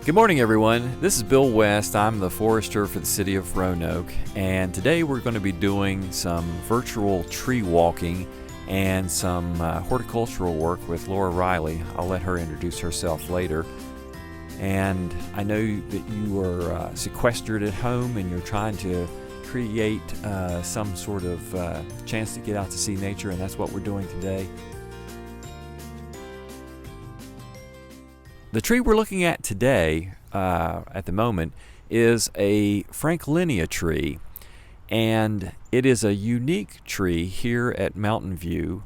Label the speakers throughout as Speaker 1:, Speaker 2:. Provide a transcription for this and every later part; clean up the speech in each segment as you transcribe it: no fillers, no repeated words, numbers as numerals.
Speaker 1: Good morning, everyone. This is Bill West. I'm the forester for the city of Roanoke, and today we're going to be doing some virtual tree walking and some horticultural work with Laura Reilly. I'll let her introduce herself later. And I know that you are sequestered at home and you're trying to create some sort of chance to get out to see nature, and that's what we're doing today. The tree we're looking at today, at the moment, is a Franklinia tree, and it is a unique tree here at Mountain View.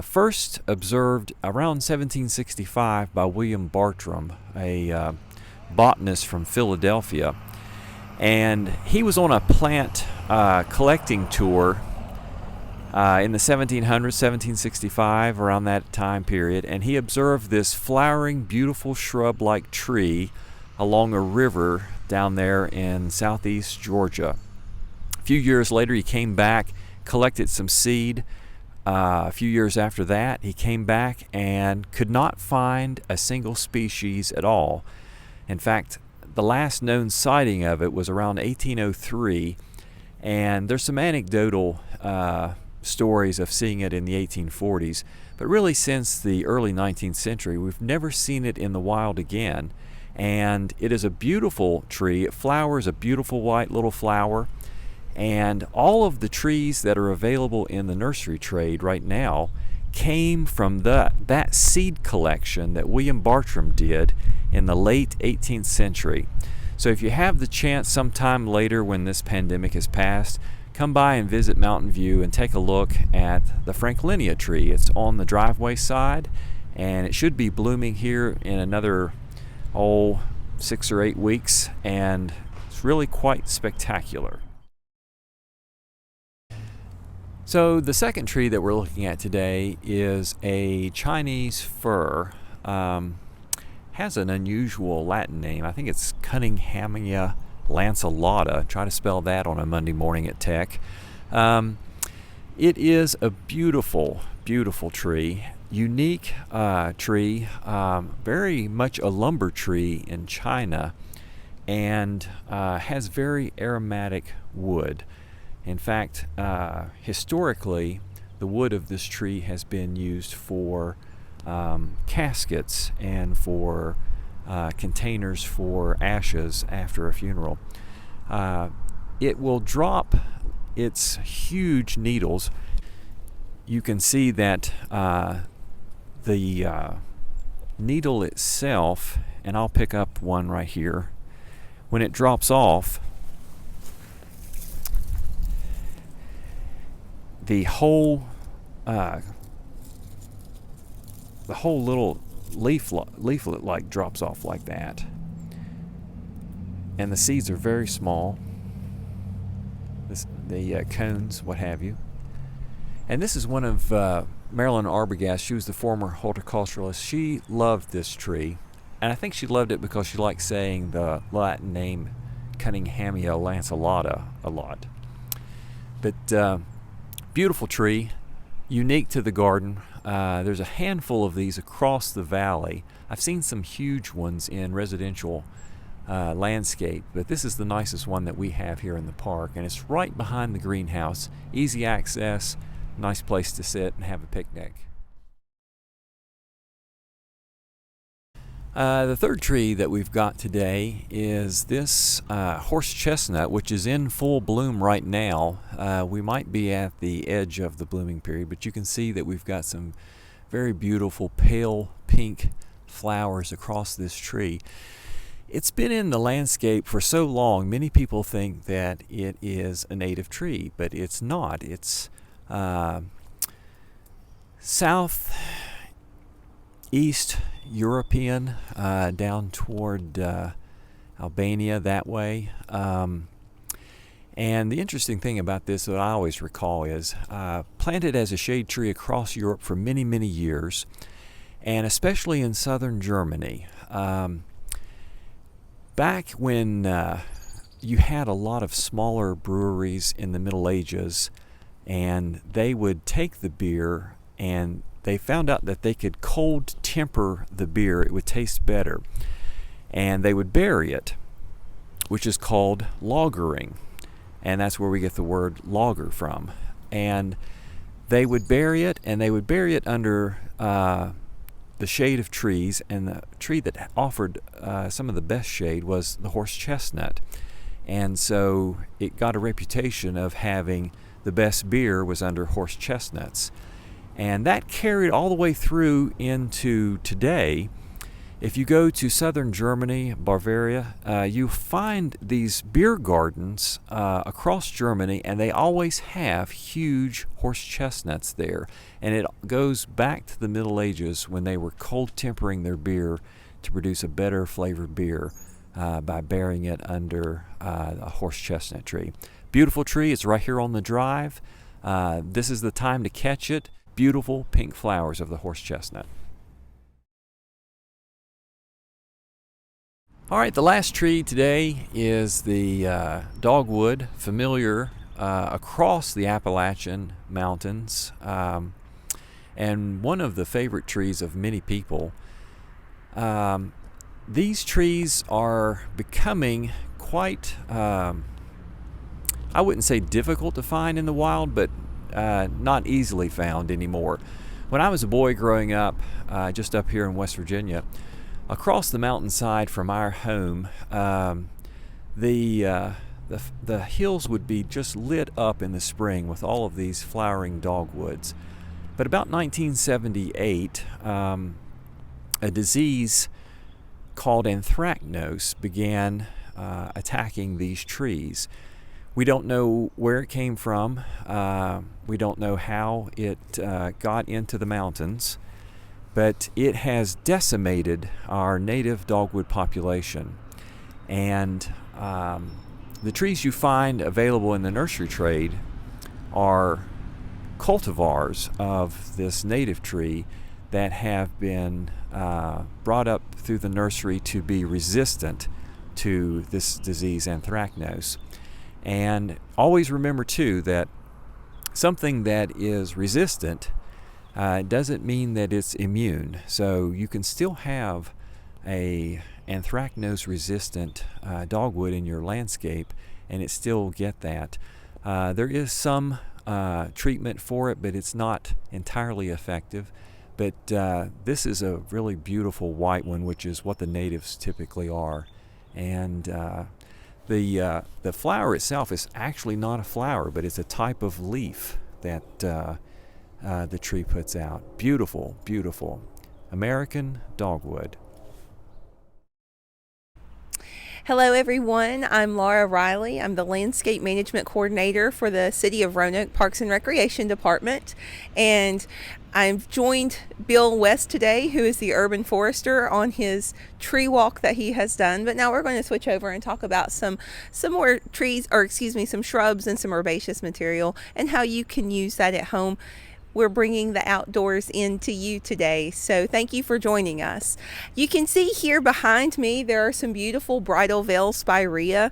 Speaker 1: First observed around 1765 by William Bartram, a botanist from Philadelphia, and he was on a plant collecting tour in the 1700s, 1765, around that time period, and he observed this flowering, beautiful shrub-like tree along a river down there in southeast Georgia. A few years later, he came back, collected some seed. A few years after that, he came back and could not find a single species at all. In fact, the last known sighting of it was around 1803, and there's some anecdotal stories of seeing it in the 1840s, but really since the early 19th century we've never seen it in the wild again. And it is a beautiful tree. It flowers a beautiful white little flower, and all of the trees that are available in the nursery trade right now came from that seed collection that William Bartram did in the late 18th century. So if you have the chance sometime later when this pandemic has passed, come by and visit Mountain View and take a look at the Franklinia tree. It's on the driveway side, and it should be blooming here in another 6 or 8 weeks, and it's really quite spectacular. So the second tree that we're looking at today is a Chinese fir. Has an unusual Latin name. I think it's Cunninghamia Lanceolata. Try to spell that on a Monday morning at Tech. It is a beautiful, beautiful tree. Unique tree, very much a lumber tree in China, and has very aromatic wood. In fact, historically, the wood of this tree has been used for caskets and for containers for ashes after a funeral. It will drop its huge needles. You can see that the needle itself, and I'll pick up one right here, when it drops off, the whole little leaflet like drops off like that, and the seeds are very small, the cones, what have you. And this is one of Marilyn Arbogast. She was the former horticulturalist. She loved this tree, and I think she loved it because she liked saying the Latin name Cunninghamia Lanceolata a lot. But beautiful tree, unique to the garden. There's a handful of these across the valley. I've seen some huge ones in residential landscape, but this is the nicest one that we have here in the park, and it's right behind the greenhouse. Easy access, nice place to sit and have a picnic. The third tree that we've got today is this horse chestnut, which is in full bloom right now. We might be at the edge of the blooming period, but you can see that we've got some very beautiful pale pink flowers across this tree. It's been in the landscape for so long, many people think that it is a native tree, but it's not. It's southeast European, down toward Albania that way. And the interesting thing about this that I always recall is planted as a shade tree across Europe for many, many years, and especially in southern Germany. Back when you had a lot of smaller breweries in the Middle Ages, and they would take the beer and they found out that they could cold temper the beer. It would taste better. and they would bury it, which is called loggering, and that's where we get the word logger from. And they would bury it, and they would bury it under the shade of trees, and the tree that offered some of the best shade was the horse chestnut. And so it got a reputation of having the best beer was under horse chestnuts. And that carried all the way through into today. If you go to southern Germany, Bavaria, you find these beer gardens across Germany, and they always have huge horse chestnuts there. And it goes back to the Middle Ages when they were cold tempering their beer to produce a better flavored beer by burying it under a horse chestnut tree. Beautiful tree. It's right here on the drive. This is the time to catch it. Beautiful pink flowers of the horse chestnut. All right, the last tree today is the dogwood, familiar across the Appalachian Mountains, and one of the favorite trees of many people. These trees are becoming quite, I wouldn't say difficult to find in the wild, but not easily found anymore. When I was a boy growing up, just up here in West Virginia, across the mountainside from our home, the hills would be just lit up in the spring with all of these flowering dogwoods. But about 1978, a disease called anthracnose began attacking these trees. We don't know where it came from. We don't know how it got into the mountains. But it has decimated our native dogwood population. And the trees you find available in the nursery trade are cultivars of this native tree that have been brought up through the nursery to be resistant to this disease, anthracnose. And always remember, too, that something that is resistant doesn't mean that it's immune. So you can still have a anthracnose-resistant dogwood in your landscape and it still get that. There is some treatment for it, but it's not entirely effective. But this is a really beautiful white one, which is what the natives typically are. And the flower itself is actually not a flower, but it's a type of leaf that the tree puts out. Beautiful, beautiful. American dogwood.
Speaker 2: Hello everyone, I'm Laura Reilly. I'm the Landscape Management Coordinator for the City of Roanoke Parks and Recreation Department, and I've joined Bill West today, who is the urban forester, on his tree walk that he has done. But now we're going to switch over and talk about some more trees, or some shrubs and some herbaceous material and how you can use that at home. We're bringing the outdoors into you today, so thank you for joining us. You can see here behind me there are some beautiful bridal veil spirea.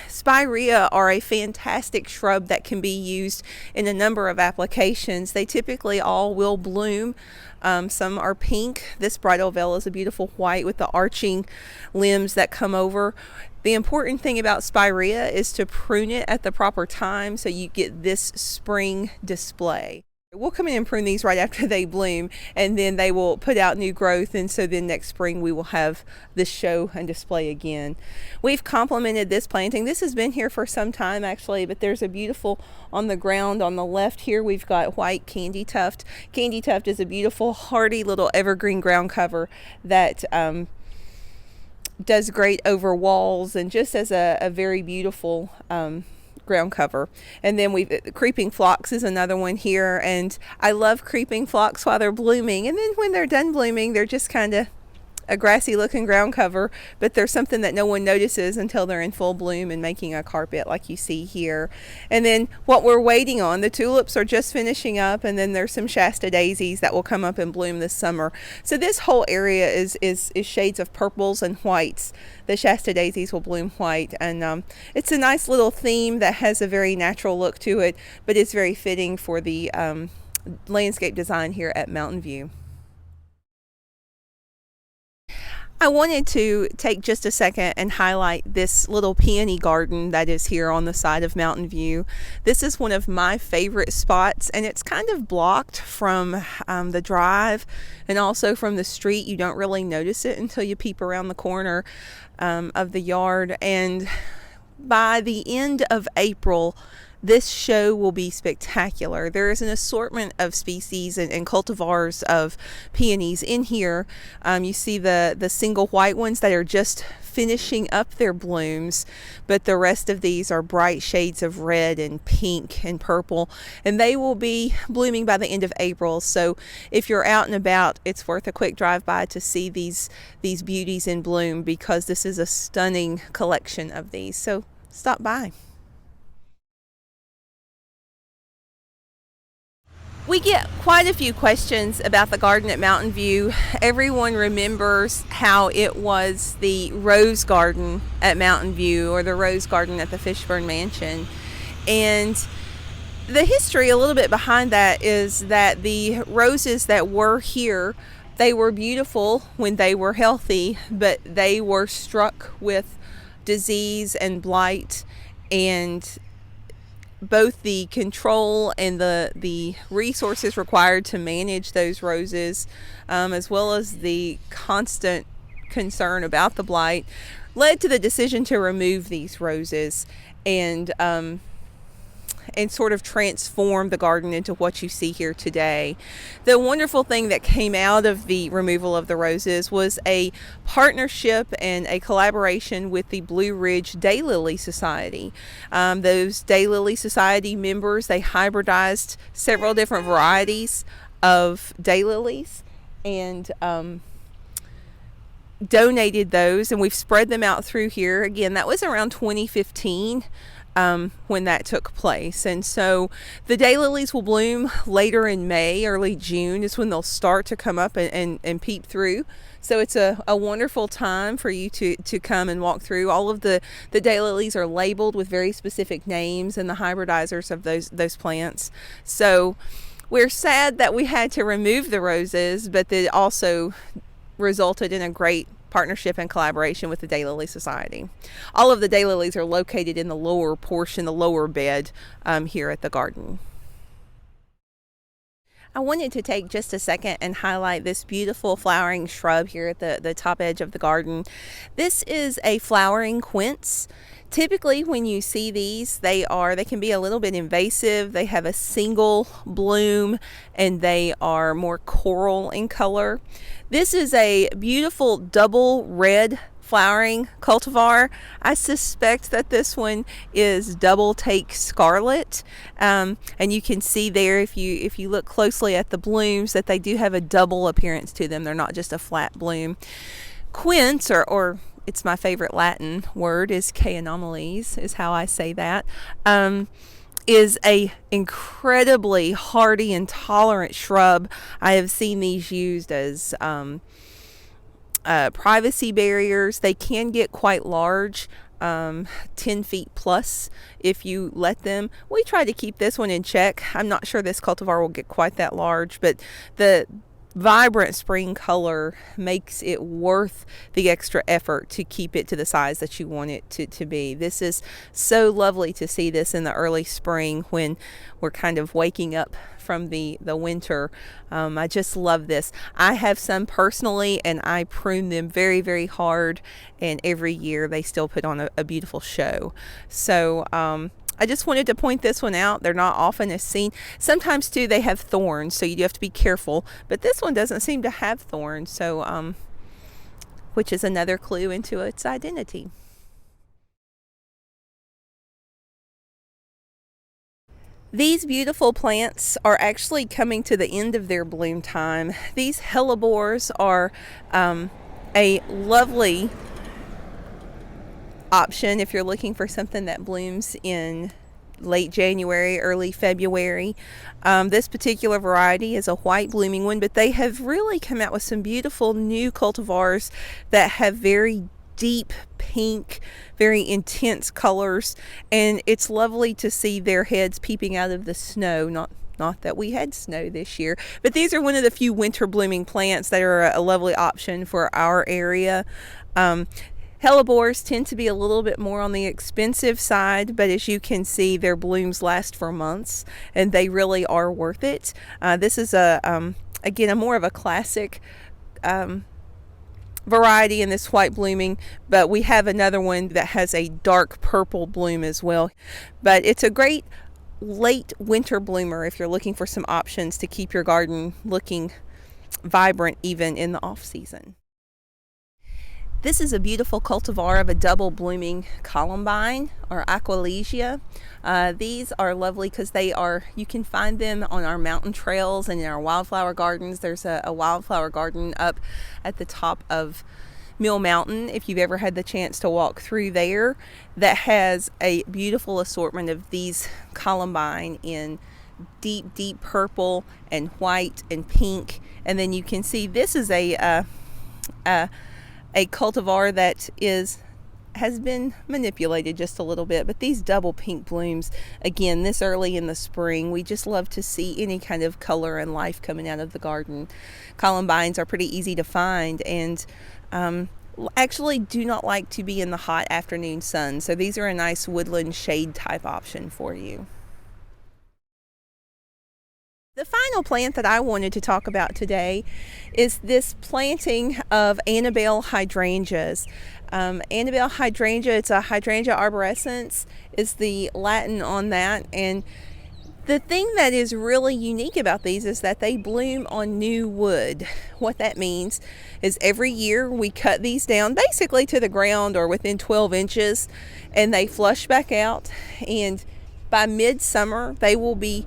Speaker 2: Spirea are a fantastic shrub that can be used in a number of applications. They typically all will bloom. Some are pink. This bridal veil is a beautiful white with the arching limbs that come over. The important thing about spirea is to prune it at the proper time so you get this spring display. We'll come in and prune these right after they bloom, and then they will put out new growth, and so then next spring we will have this show and display again. We've complemented this planting. This has been here for some time actually, but there's a beautiful on the ground on the left here. We've got white candy tuft. Candy tuft is a beautiful hardy little evergreen ground cover that does great over walls and just as a very beautiful ground cover. And then creeping phlox is another one here, and I love creeping phlox while they're blooming, and then when they're done blooming they're just kind of a grassy looking ground cover, but there's something that no one notices until they're in full bloom and making a carpet like you see here. And then what we're waiting on, the tulips are just finishing up, and then there's some Shasta daisies that will come up and bloom this summer. So this whole area is shades of purples and whites. The Shasta daisies will bloom white, and it's a nice little theme that has a very natural look to it, but it's very fitting for the landscape design here at Mountain View. I wanted to take just a second and highlight this little peony garden that is here on the side of Mountain View. This is one of my favorite spots, and it's kind of blocked from the drive and also from the street. You don't really notice it until you peep around the corner of the yard. And by the end of April, this show will be spectacular. There is an assortment of species and cultivars of peonies in here. You see the single white ones that are just finishing up their blooms, but the rest of these are bright shades of red and pink and purple, and they will be blooming by the end of April. So if you're out and about, it's worth a quick drive by to see these beauties in bloom, because this is a stunning collection of these. So stop by. We get quite a few questions about the garden at Mountain View. Everyone remembers how it was the rose garden at Mountain View, or the rose garden at the Fishburn Mansion. And the history a little bit behind that is that the roses that were here, they were beautiful when they were healthy, but they were struck with disease and blight, and both the control and the resources required to manage those roses, as well as the constant concern about the blight, led to the decision to remove these roses and sort of transform the garden into what you see here today. The wonderful thing that came out of the removal of the roses was a partnership and a collaboration with the Blue Ridge Daylily Society. Those Daylily Society members, they hybridized several different varieties of daylilies and donated those, and we've spread them out through here. Again, that was around 2015 when that took place. And so the daylilies will bloom later in May, early June is when they'll start to come up and peep through. So it's a wonderful time for you to come and walk through. All of the daylilies are labeled with very specific names and the hybridizers of those plants. So we're sad that we had to remove the roses, but it also resulted in a great partnership and collaboration with the Daylily Society. All of the daylilies are located in the lower portion, the lower bed here at the garden. I wanted to take just a second and highlight this beautiful flowering shrub here at the top edge of the garden. This is a flowering quince. Typically when you see these, they can be a little bit invasive. They have a single bloom and they are more coral in color. This is a beautiful double red flowering cultivar. I suspect that this one is double take Scarlet, and you can see there if you look closely at the blooms that they do have a double appearance to them. They're not just a flat bloom. Quince, or it's my favorite Latin word, is K. anomalies, is how I say that, is a incredibly hardy and tolerant shrub. I have seen these used as privacy barriers. They can get quite large, 10 feet plus if you let them. We try to keep this one in check. I'm not sure this cultivar will get quite that large, but the vibrant spring color makes it worth the extra effort to keep it to the size that you want it to be. This is so lovely to see this in the early spring when we're kind of waking up from the winter. I just love this. I have some personally, and I prune them very, very hard, and every year they still put on a beautiful show. So I just wanted to point this one out. They're not often as seen. Sometimes too they have thorns, so you do have to be careful, but this one doesn't seem to have thorns, so which is another clue into its identity. These beautiful plants are actually coming to the end of their bloom time. These Hellebores are a lovely option if you're looking for something that blooms in late January, early February. This particular variety is a white blooming one, but they have really come out with some beautiful new cultivars that have very deep pink, very intense colors, and it's lovely to see their heads peeping out of the snow, not Not that we had snow this year, but these are one of the few winter blooming plants that are a lovely option for our area. Hellebores tend to be a little bit more on the expensive side, but as you can see, their blooms last for months, and they really are worth it. This is again, a more of a classic variety in this white blooming, but we have another one that has a dark purple bloom as well. But it's a great late winter bloomer if you're looking for some options to keep your garden looking vibrant even in the off season. This is a beautiful cultivar of a double blooming Columbine or Aquilegia. These are lovely because you can find them on our mountain trails and in our wildflower gardens. There's a wildflower garden up at the top of Mill Mountain, if you've ever had the chance to walk through there, that has a beautiful assortment of these Columbine in deep purple and white and pink. And then you can see this is a cultivar that has been manipulated just a little bit, but these double pink blooms, again, this early in the spring, we just love to see any kind of color and life coming out of the garden. Columbines are pretty easy to find and actually do not like to be in the hot afternoon sun, so these are a nice woodland shade type option for you. The final plant that I wanted to talk about today is this planting of Annabelle Hydrangeas. Annabelle Hydrangea, it's a Hydrangea arborescens, is the Latin on that. And the thing that is really unique about these is that they bloom on new wood. What that means is every year we cut these down basically to the ground or within 12 inches, and they flush back out. And by midsummer, they will be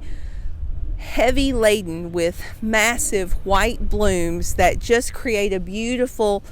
Speaker 2: heavy laden with massive white blooms that just create a beautiful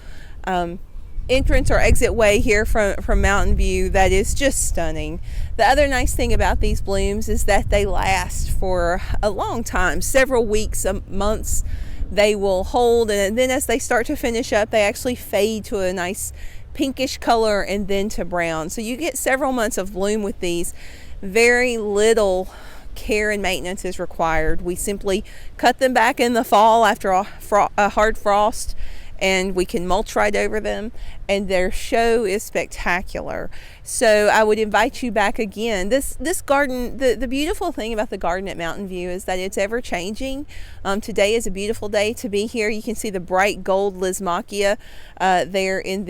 Speaker 2: entrance or exit way here from Mountain View that is just stunning. The other nice thing about these blooms is that they last for a long time, several weeks, months. They will hold, and then as they start to finish up, they actually fade to a nice pinkish color and then to brown. So you get several months of bloom with these. Very little care and maintenance is required. We simply cut them back in the fall after a hard frost, and we can mulch right over them, and their show is spectacular. So I would invite you back again. This garden, the beautiful thing about the garden at Mountain View is that it's ever changing. Today is a beautiful day to be here. You can see the bright gold Lismachia there in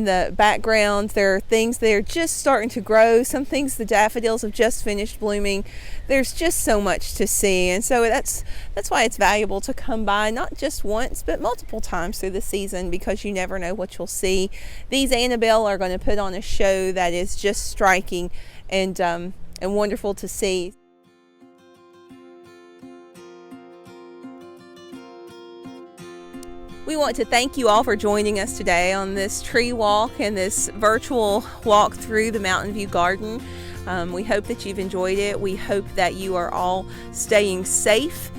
Speaker 2: the background. There are things that are just starting to grow. Some things, the daffodils have just finished blooming. There's just so much to see, and so that's why it's valuable to come by not just once but multiple times through the season, because you never know what you'll see. These Annabelle are going to put on a show that is just striking and wonderful to see. We want to thank you all for joining us today on this tree walk and this virtual walk through the Mountain View Garden. We hope that you've enjoyed it. We hope that you are all staying safe,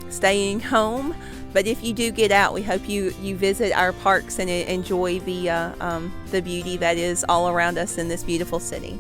Speaker 2: staying home. But if you do get out, we hope you visit our parks and enjoy the beauty that is all around us in this beautiful city.